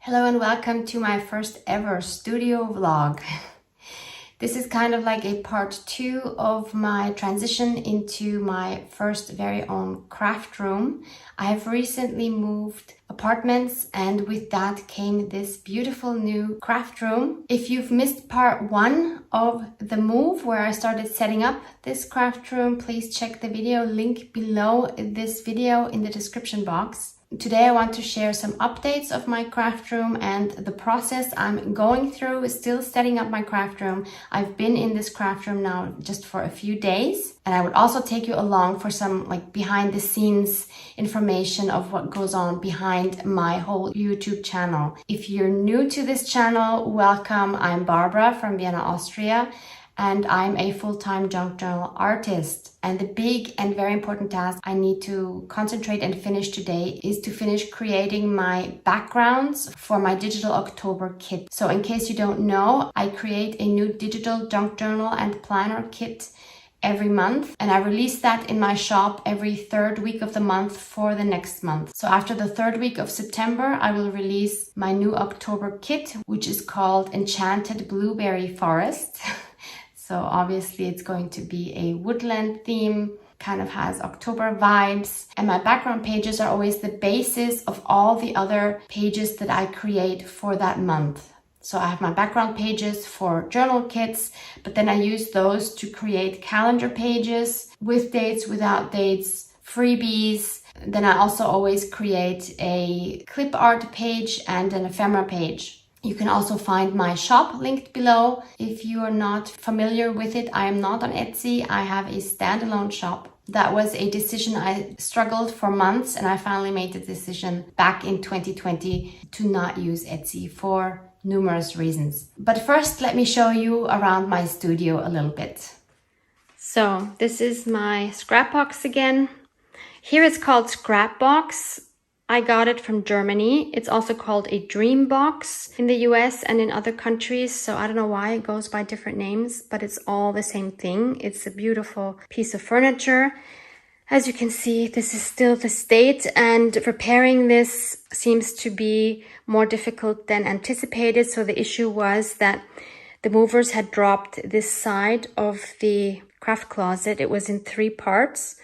Hello and welcome to my first ever studio vlog. This is kind of like a part 2 of my transition into my first very own craft room. I have recently moved apartments and with that came this beautiful new craft room. If you've missed part 1 of the move where I started setting up this craft room, please check the video link below this video in the description box. Today I want to share some updates of my craft room and the process I'm going through still setting up my craft room. I've been in this craft room now just for a few days, and I would also take you along for some behind the scenes information of what goes on behind my whole YouTube channel. If you're new to this channel, welcome. I'm Barbara from Vienna, Austria, and I'm a full-time junk journal artist. And the big and very important task I need to concentrate and finish today is to finish creating my backgrounds for my digital October kit. So in case you don't know, I create a new digital junk journal and planner kit every month, and I release that in my shop every 3rd week of the month for the next month. So after the 3rd week of September, I will release my new October kit, which is called Enchanted Blueberry Forest. So obviously it's going to be a woodland theme, kind of has October vibes. And my background pages are always the basis of all the other pages that I create for that month. So I have my background pages for journal kits, but then I use those to create calendar pages with dates, without dates, freebies. Then I also always create a clip art page and an ephemera page. You can also find my shop linked below. If you are not familiar with it, I am not on Etsy. I have a standalone shop. That was a decision I struggled for months, and I finally made the decision back in 2020 to not use Etsy for numerous reasons. But first, let me show you around my studio a little bit. So this is my scrap box again. Here it's called Scrap Box. I got it from Germany. It's also called a dream box in the US and in other countries. So I don't know why it goes by different names, but it's all the same thing. It's a beautiful piece of furniture. As you can see, this is still the state, and repairing this seems to be more difficult than anticipated. So the issue was that the movers had dropped this side of the craft closet. It was in 3 parts.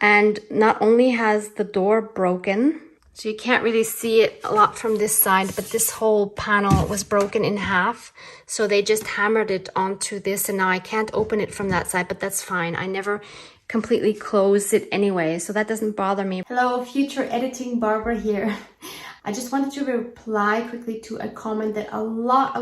And not only has the door broken, so you can't really see it a lot from this side, but this whole panel was broken in half. So they just hammered it onto this, and now I can't open it from that side, but that's fine. I never completely closed it anyway, so that doesn't bother me. Hello, future editing Barbara here. I just wanted to reply quickly to a comment that a lot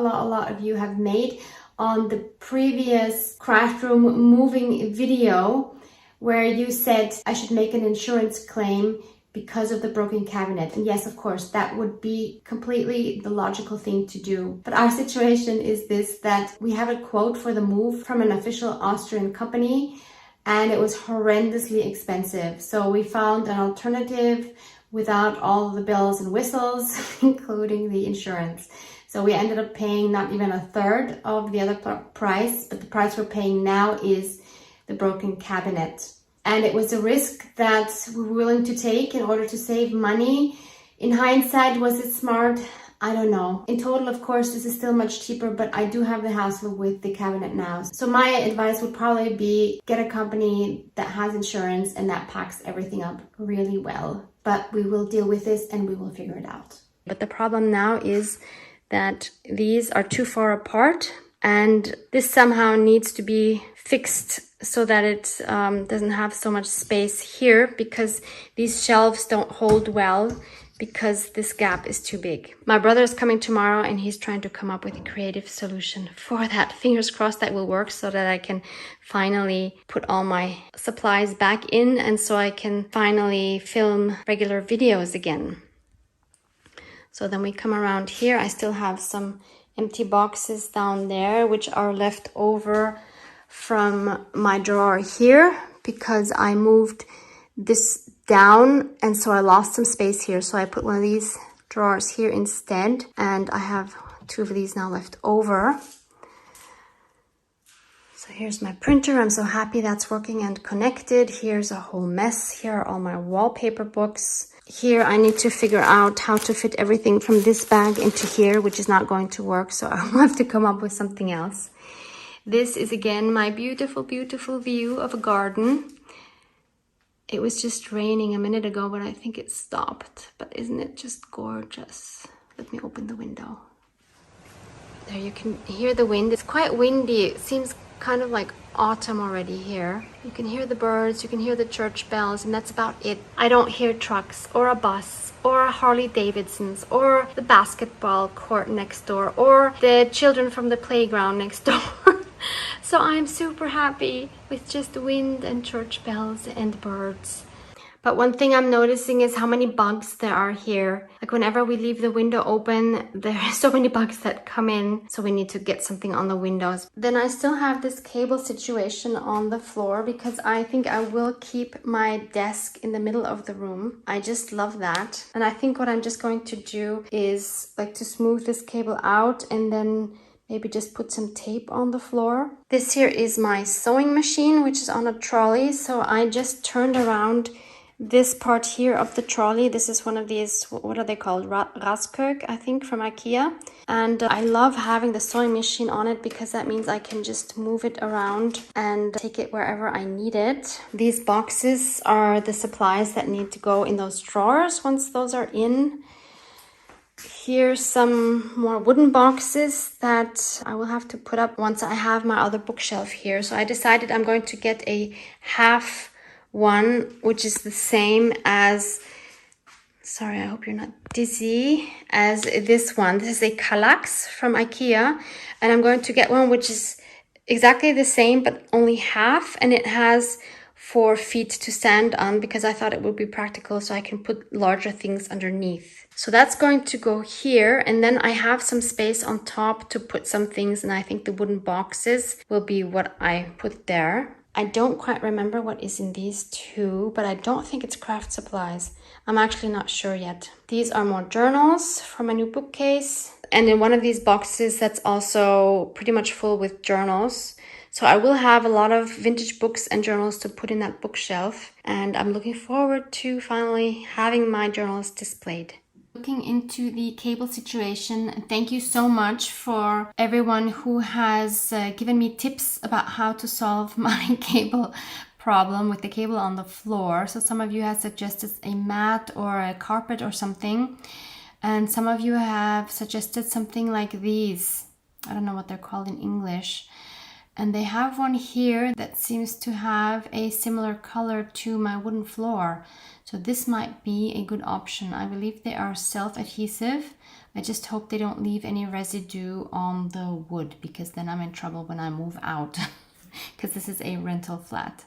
of you have made on the previous craft room moving video, where you said I should make an insurance claim because of the broken cabinet. And yes, of course, that would be completely the logical thing to do. But our situation is this, that we have a quote for the move from an official Austrian company, and it was horrendously expensive. So we found an alternative without all the bells and whistles, including the insurance. So we ended up paying not even 1/3 of the other price, but the price we're paying now is the broken cabinet. And it was a risk that we were willing to take in order to save money. In hindsight, was it smart? I don't know. In total, of course, this is still much cheaper, but I do have the hassle with the cabinet now. So my advice would probably be get a company that has insurance and that packs everything up really well. But we will deal with this and we will figure it out. But the problem now is that these are too far apart, and this somehow needs to be fixed so that it doesn't have so much space here, because these shelves don't hold well because this gap is too big. My brother is coming tomorrow and he's trying to come up with a creative solution for that. Fingers crossed that will work, so that I can finally put all my supplies back in, and so I can finally film regular videos again. So then we come around here. I still have some empty boxes down there, which are left over from my drawer here, because I moved this down and so I lost some space here. So I put one of these drawers here instead, and I have 2 of these now left over. So here's my printer. I'm so happy that's working and connected. Here's a whole mess. Here are all my wallpaper books. Here I need to figure out how to fit everything from this bag into here, which is not going to work. So I'll have to come up with something else. This is again my beautiful, beautiful view of a garden. It was just raining a minute ago, but I think it stopped. But isn't it just gorgeous? Let me open the window. There you can hear the wind. It's quite windy. It seems kind of like autumn already here. You can hear the birds, you can hear the church bells, and that's about it. I don't hear trucks or a bus or a Harley Davidsons or the basketball court next door or the children from the playground next door. So I'm super happy with just wind and church bells and birds. But one thing I'm noticing is how many bugs there are here. Like whenever we leave the window open, there are so many bugs that come in. So we need to get something on the windows. Then I still have this cable situation on the floor because I think I will keep my desk in the middle of the room. I just love that. And I think what I'm just going to do is like to smooth this cable out and then maybe just put some tape on the floor. This here is my sewing machine, which is on a trolley. So I just turned around this part here of the trolley. This is one of these, what are they called? Raskök, I think, from IKEA. And I love having the sewing machine on it because that means I can just move it around and take it wherever I need it. These boxes are the supplies that need to go in those drawers once those are in. Here's some more wooden boxes that I will have to put up once I have my other bookshelf here. So I decided I'm going to get a half one, which is the same as, sorry, I hope you're not dizzy, as this one. This is a Kallax from IKEA, and I'm going to get one which is exactly the same but only half, and it has 4 feet to stand on because I thought it would be practical so I can put larger things underneath. So that's going to go here, and then I have some space on top to put some things, and I think the wooden boxes will be what I put there. I don't quite remember what is in these two, but I don't think it's craft supplies. I'm actually not sure yet. These are more journals from a new bookcase. And in one of these boxes that's also pretty much full with journals. So I will have a lot of vintage books and journals to put in that bookshelf. And I'm looking forward to finally having my journals displayed. Looking into the cable situation, thank you so much for everyone who has given me tips about how to solve my cable problem with the cable on the floor. So some of you have suggested a mat or a carpet or something, and some of you have suggested something like these. I don't know what they're called in English. And they have one here that seems to have a similar color to my wooden floor. So this might be a good option. I believe they are self-adhesive. I just hope they don't leave any residue on the wood, because then I'm in trouble when I move out because this is a rental flat.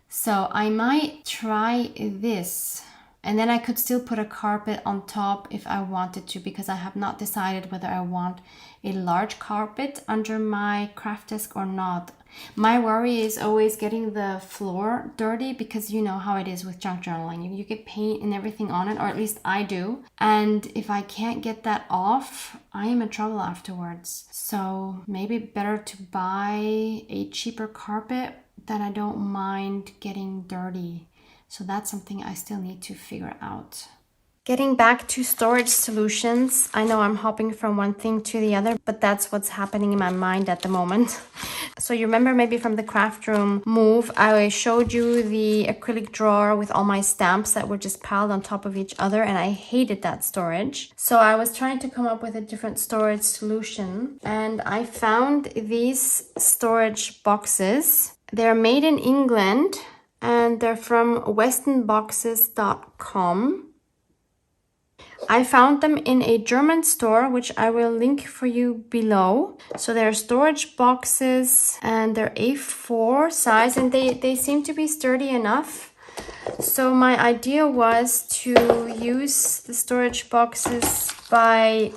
So I might try this. And then I could still put a carpet on top if I wanted to, because I have not decided whether I want a large carpet under my craft desk or not. My worry is always getting the floor dirty, because you know how it is with junk journaling. You get paint and everything on it, or at least I do. And if I can't get that off, I am in trouble afterwards. So maybe better to buy a cheaper carpet that I don't mind getting dirty. So that's something I still need to figure out. Getting back to storage solutions, I know I'm hopping from one thing to the other, but that's what's happening in my mind at the moment. So you remember maybe from the craft room move, I showed you the acrylic drawer with all my stamps that were just piled on top of each other, and I hated that storage. So I was trying to come up with a different storage solution, and I found these storage boxes. They're made in England, and they're from westonboxes.com. I found them in a German store, which I will link for you below. So they're storage boxes, and they're A4 size, and they seem to be sturdy enough. So my idea was to use the storage boxes by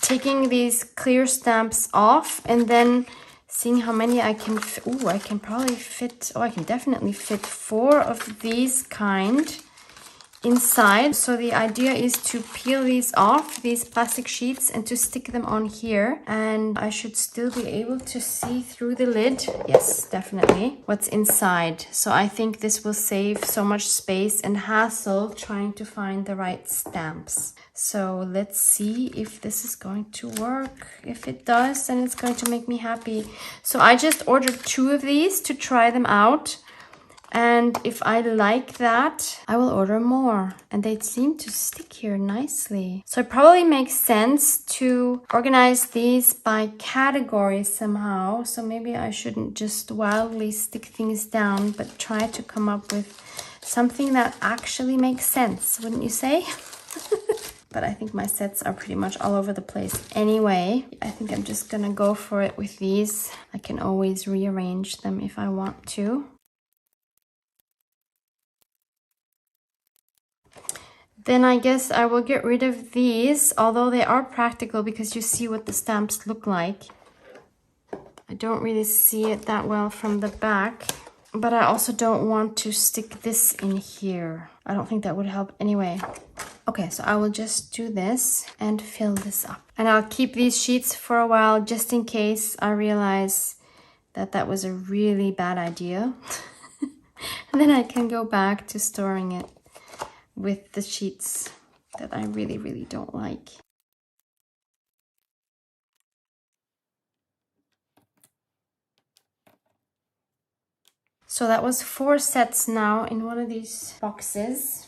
taking these clear stamps off and then seeing how many I can fit. I can probably fit, I can definitely fit 4 of these kind inside. So the idea is to peel these off, these plastic sheets, and to stick them on here. And I should still be able to see through the lid. Yes, definitely. What's inside. So I think this will save so much space and hassle trying to find the right stamps. So let's see if this is going to work. If it does, then it's going to make me happy. So I just ordered 2 of these to try them out. And if I like that, I will order more. And they seem to stick here nicely. So it probably makes sense to organize these by category somehow. So maybe I shouldn't just wildly stick things down, but try to come up with something that actually makes sense, wouldn't you say? But I think my sets are pretty much all over the place anyway. I think I'm just gonna go for it with these. I can always rearrange them if I want to. Then I guess I will get rid of these, although they are practical because you see what the stamps look like. I don't really see it that well from the back, but I also don't want to stick this in here. I don't think that would help anyway. Okay, so I will just do this and fill this up. And I'll keep these sheets for a while just in case I realize that that was a really bad idea. And then I can go back to storing it with the sheets that I really, really don't like. So that was 4 sets now in one of these boxes.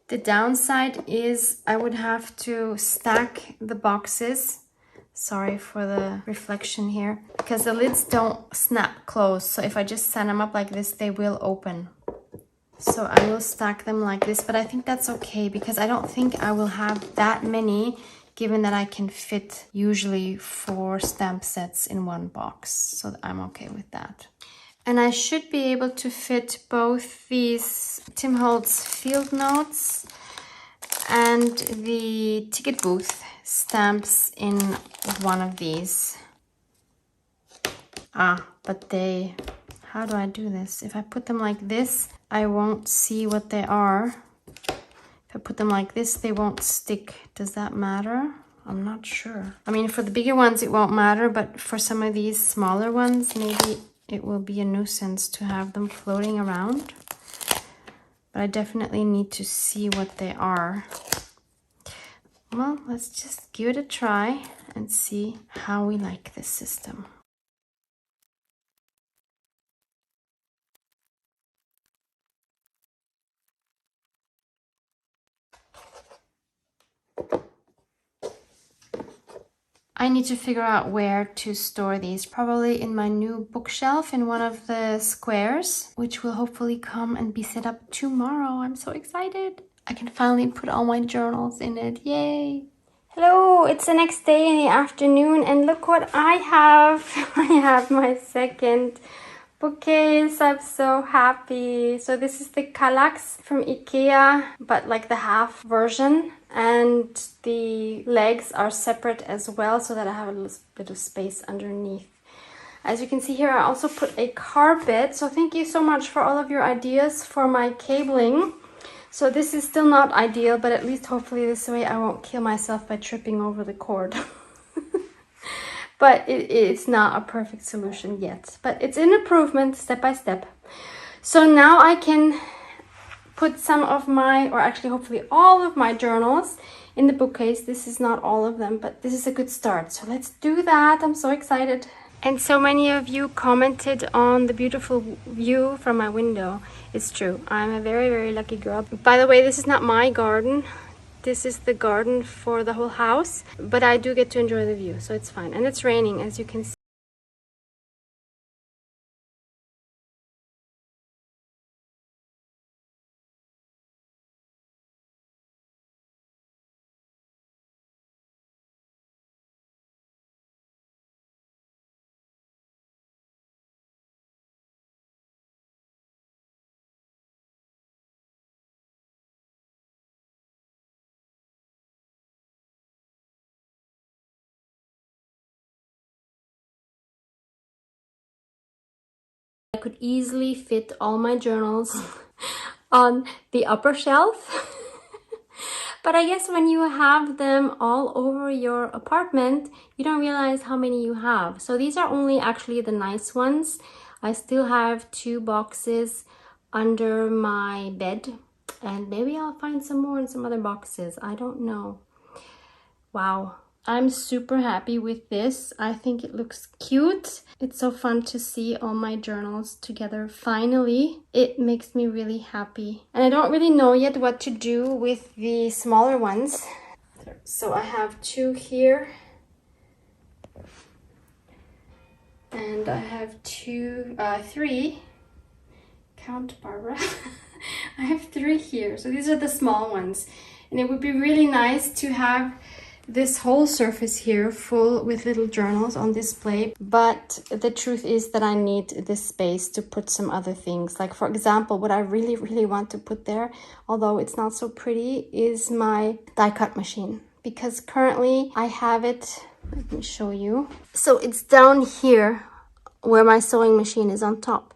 The downside is I would have to stack the boxes. Sorry for the reflection here, because the lids don't snap closed. So if I just stand them up like this, they will open. So I will stack them like this, but I think that's okay because I don't think I will have that many, given that I can fit usually 4 stamp sets in one box. So I'm okay with that. And I should be able to fit both these Tim Holtz Field Notes and the ticket booth stamps in one of these. But they... How do I do this? If I put them like this, I won't see what they are. If I put them like this, they won't stick. Does that matter? I'm not sure. I mean, for the bigger ones, it won't matter, but for some of these smaller ones, maybe it will be a nuisance to have them floating around. But I definitely need to see what they are. Well, let's just give it a try and see how we like this system. I need to figure out where to store these, probably in my new bookshelf in one of the squares, which will hopefully come and be set up tomorrow. I'm so excited. I can finally put all my journals in it. Yay! Hello, it's the next day in the afternoon and look what I have. I have my second bookcase. I'm so happy. So this is the Kallax from IKEA, but like the half version. And the legs are separate as well so that I have a little bit of space underneath. As you can see here, I also put a carpet. So thank you so much for all of your ideas for my cabling. So this is still not ideal, but at least hopefully this way I won't kill myself by tripping over the cord. But it's not a perfect solution yet. But it's an improvement step by step. So now I can put some of my, or actually hopefully all of my journals in the bookcase. This is not all of them, but this is a good start. So let's do that. I'm so excited. And so many of you commented on the beautiful view from my window. It's true. I'm a very, very lucky girl. By the way, this is not my garden. This is the garden for the whole house, but I do get to enjoy the view, so it's fine. And it's raining, as you can see. I could easily fit all my journals on the upper shelf. But I guess when you have them all over your apartment, you don't realize how many you have. So these are only actually the nice ones. I still have 2 boxes under my bed, and maybe I'll find some more in some other boxes. I don't know. Wow. I'm super happy with this. I think it looks cute. It's so fun to see all my journals together finally. It makes me really happy. And I don't really know yet what to do with the smaller ones. So I have 2 here. And I have 3. Count, Barbara. I have 3 here. So these are the small ones. And it would be really nice to have this whole surface here full with little journals on display, but the truth is that I need this space to put some other things. Like, for example, what I really want to put there, although it's not so pretty, is my die cut machine, because currently I have it, let me show you. So it's down here where my sewing machine is on top.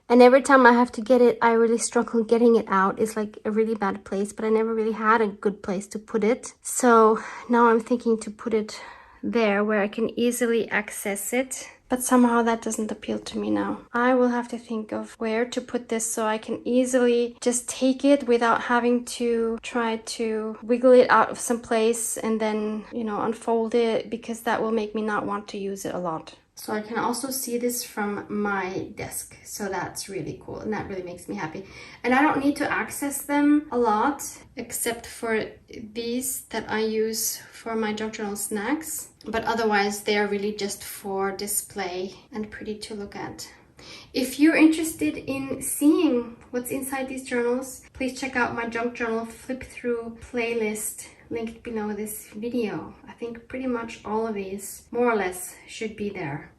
And every time I have to get it, I really struggle getting it out. It's like a really bad place, but I never really had a good place to put it. So now I'm thinking to put it there where I can easily access it. But somehow that doesn't appeal to me now. I will have to think of where to put this so I can easily just take it without having to try to wiggle it out of some place and then, you know, unfold it, because that will make me not want to use it a lot. So I can also see this from my desk. So that's really cool, and that really makes me happy. And I don't need to access them a lot, except for these that I use for my junk journal snacks. But otherwise, they are really just for display and pretty to look at. If you're interested in seeing what's inside these journals, please check out my junk journal flip through playlist linked below this video. I think pretty much all of these, more or less, should be there.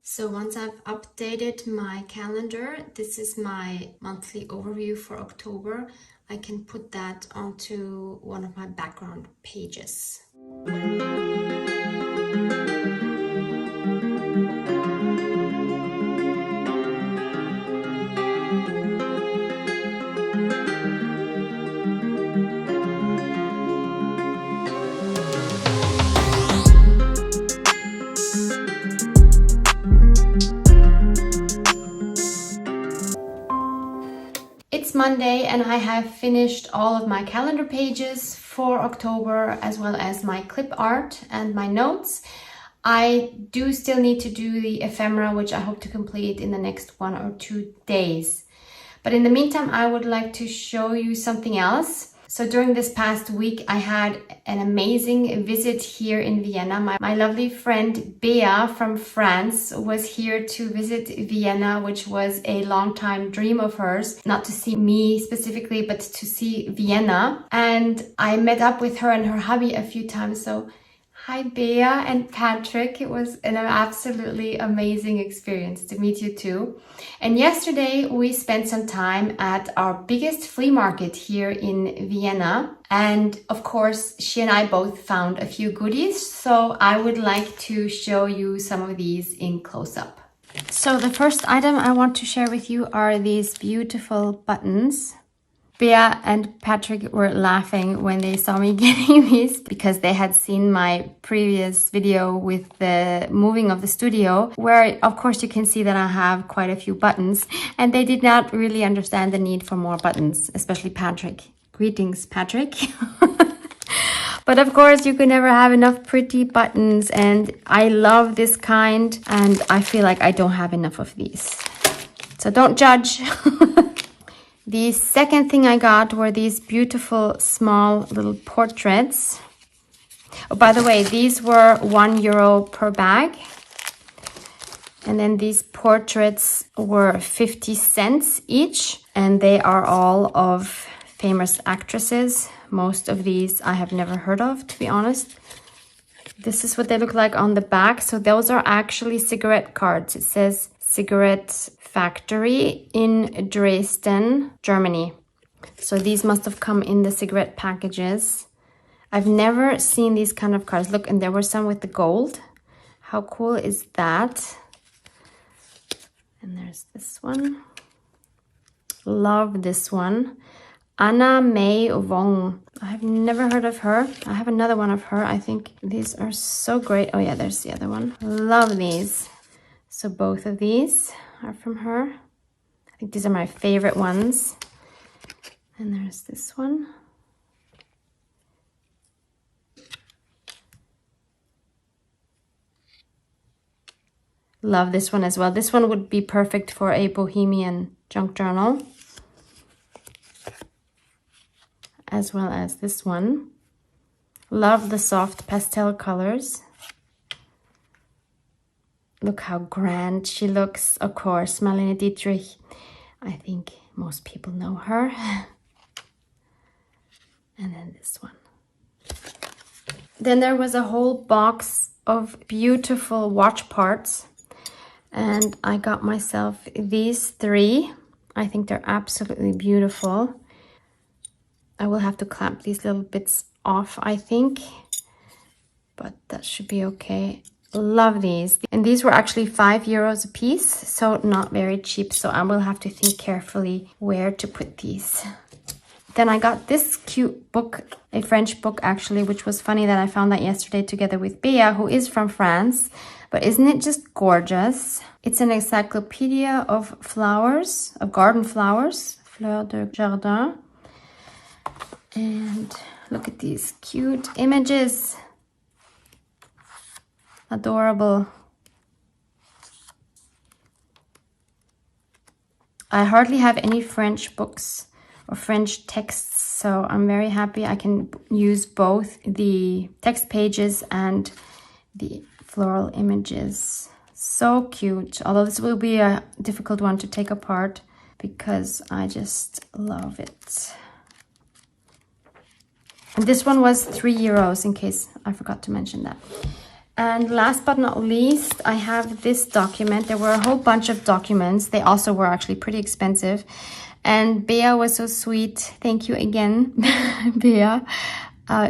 So once I've updated my calendar, this is my monthly overview for October. I can put that onto one of my background pages. It's Monday and I have finished all of my calendar pages for October, as well as my clip art and my notes. I do still need to do the ephemera, which I hope to complete in the next 1 or 2 days. But in the meantime, I would like to show you something else. So during this past week, I had an amazing visit here in Vienna. My lovely friend Bea from France was here to visit Vienna, which was a long time dream of hers. Not to see me specifically, but to see Vienna. And I met up with her and her hubby a few times. So hi Bea and Patrick, it was an absolutely amazing experience to meet you too. And yesterday we spent some time at our biggest flea market here in Vienna. And of course, she and I both found a few goodies. So I would like to show you some of these in close-up. So the first item I want to share with you are these beautiful buttons. Bea and Patrick were laughing when they saw me getting these, because they had seen my previous video with the moving of the studio, where of course you can see that I have quite a few buttons, and they did not really understand the need for more buttons, especially Patrick. Greetings, Patrick. But of course you can never have enough pretty buttons, and I love this kind, and I feel like I don't have enough of these. So don't judge. The second thing I got were these beautiful small little portraits. Oh, by the way, these were €1 per bag. And then these portraits were 50 cents each. And they are all of famous actresses. Most of these I have never heard of, to be honest. This is what they look like on the back. So those are actually cigarette cards. It says Cigarette Factory in Dresden, Germany. So these must have come in the cigarette packages. I've never seen these kind of cards. Look, and there were some with the gold. How cool is that? And there's this one. Love this one. Anna May Wong. I've never heard of her. I have another one of her. I think these are so great. Oh yeah, there's the other one. Love these. So both of these are from her. I think these are my favorite ones. And there's this one. Love this one as well. This one would be perfect for a bohemian junk journal. As well as this one. Love the soft pastel colors. Look how grand she looks. Of course, Marlene Dietrich. I think most people know her. And then this one. Then there was a whole box of beautiful watch parts. And I got myself these 3. I think they're absolutely beautiful. I will have to clamp these little bits off, I think. But that should be okay. Love these. And these were actually €5 a piece, so not very cheap. So I will have to think carefully where to put these. Then I got this cute book, a French book actually, which was funny that I found that yesterday together with Bea, who is from France. But isn't it just gorgeous? It's an encyclopedia of flowers, of garden flowers, fleurs de jardin. And look at these cute images. Adorable. I hardly have any French books or French texts, so I'm very happy I can use both the text pages and the floral images. So cute. Although this will be a difficult one to take apart because I just love it. And this one was €3 in case I forgot to mention that. And last but not least, I have this document. There were a whole bunch of documents. They also were actually pretty expensive. And Bea was so sweet. Thank you again, Bea.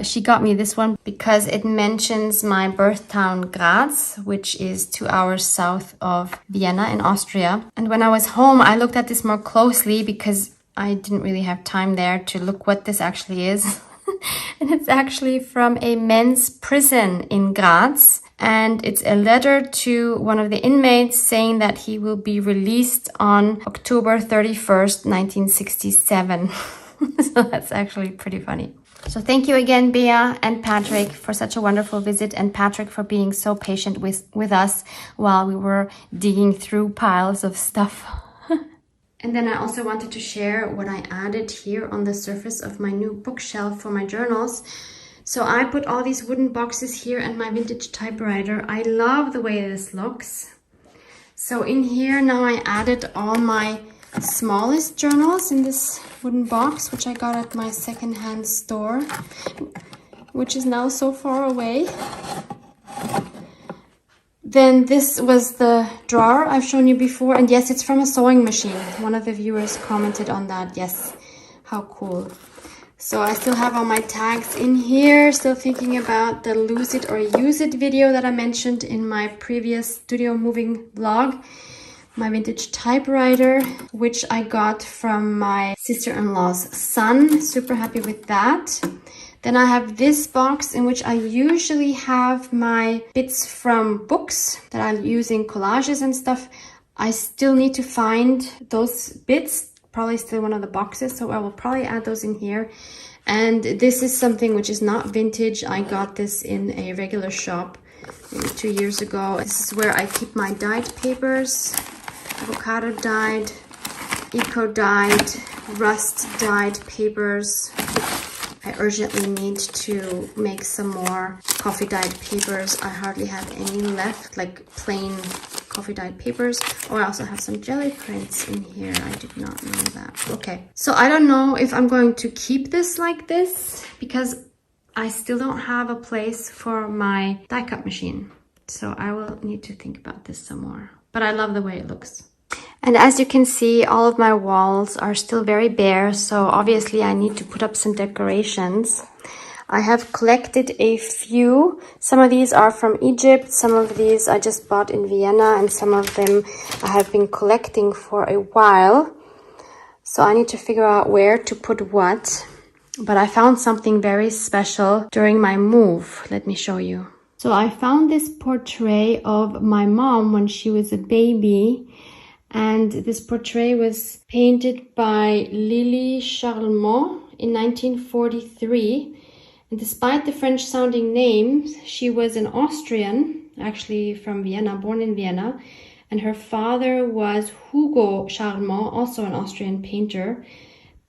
She got me this one because it mentions my birth town Graz, which is 2 hours south of Vienna in Austria. And when I was home, I looked at this more closely because I didn't really have time there to look what this actually is. And it's actually from a men's prison in Graz. And it's a letter to one of the inmates saying that he will be released on October 31st, 1967. So that's actually pretty funny. So thank you again, Bea and Patrick, for such a wonderful visit, and Patrick for being so patient with us while we were digging through piles of stuff. And then I also wanted to share what I added here on the surface of my new bookshelf for my journals. So I put all these wooden boxes here and my vintage typewriter. I love the way this looks. So in here now I added all my smallest journals in this wooden box, which I got at my secondhand store, which is now so far away. Then this was the drawer I've shown you before. And yes, it's from a sewing machine. One of the viewers commented on that. Yes, how cool. So I still have all my tags in here. Still thinking about the lose it or use it video that I mentioned in my previous studio moving vlog. My vintage typewriter, which I got from my sister-in-law's son. Super happy with that. Then I have this box in which I usually have my bits from books that I use in collages and stuff. I still need to find those bits, probably still one of the boxes, so I will probably add those in here. And this is something which is not vintage. I got this in a regular shop maybe 2 years ago. This is where I keep my dyed papers, avocado dyed. eco-dyed, rust-dyed papers. I urgently need to make some more coffee-dyed papers. I hardly have any left, like plain coffee-dyed papers. Oh, I also have some jelly prints in here. I did not know that. Okay, so I don't know if I'm going to keep this like this because I still don't have a place for my die cut machine. So I will need to think about this some more. But I love the way it looks. And as you can see, all of my walls are still very bare, so obviously I need to put up some decorations. I have collected a few. Some of these are from Egypt, some of these I just bought in Vienna, and some of them I have been collecting for a while. So I need to figure out where to put what. But I found something very special during my move. Let me show you. So I found this portrait of my mom when she was a baby, and this portrait was painted by Lily Charlemont in 1943. And despite the French-sounding name, she was an Austrian, actually from Vienna, born in Vienna, and her father was Hugo Charlemont, also an Austrian painter.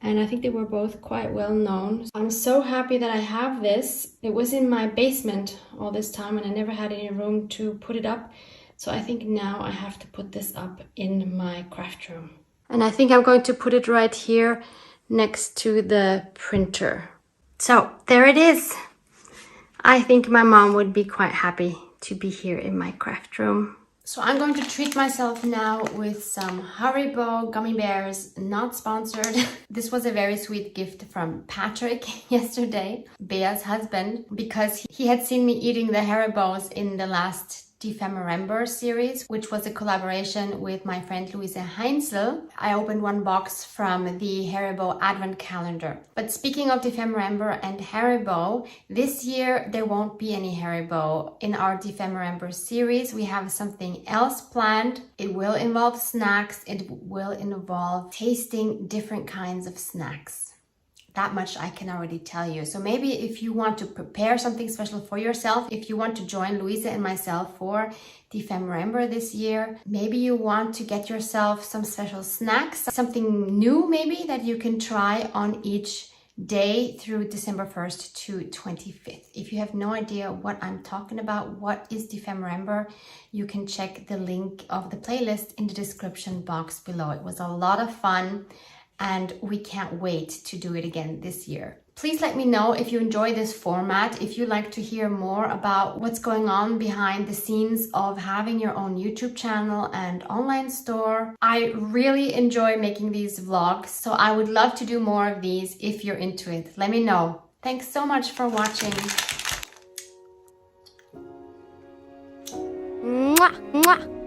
And I think they were both quite well known. I'm so happy that I have this. It was in my basement all this time and I never had any room to put it up. So I think now I have to put this up in my craft room. And I think I'm going to put it right here next to the printer. So there it is. I think my mom would be quite happy to be here in my craft room. So I'm going to treat myself now with some Haribo gummy bears, not sponsored. This was a very sweet gift from Patrick yesterday, Bea's husband, because he had seen me eating the Haribos in the last Defemember series, which was a collaboration with my friend Luise Heinzel. I opened one box from the Haribo Advent Calendar. But speaking of Defemember and Haribo, this year there won't be any Haribo in our Defemember series. We have something else planned. It will involve snacks. It will involve tasting different kinds of snacks. That much I can already tell you. So maybe if you want to prepare something special for yourself, if you want to join Luise and myself for Defemember this year, maybe you want to get yourself some special snacks, something new maybe that you can try on each day through December 1st to 25th. If you have no idea what I'm talking about, what is Defemember, you can check the link of the playlist in the description box below. It was a lot of fun. And we can't wait to do it again this year. Please let me know if you enjoy this format, if you'd like to hear more about what's going on behind the scenes of having your own YouTube channel and online store. I really enjoy making these vlogs, so I would love to do more of these if you're into it. Let me know. Thanks so much for watching. Mwah, mwah.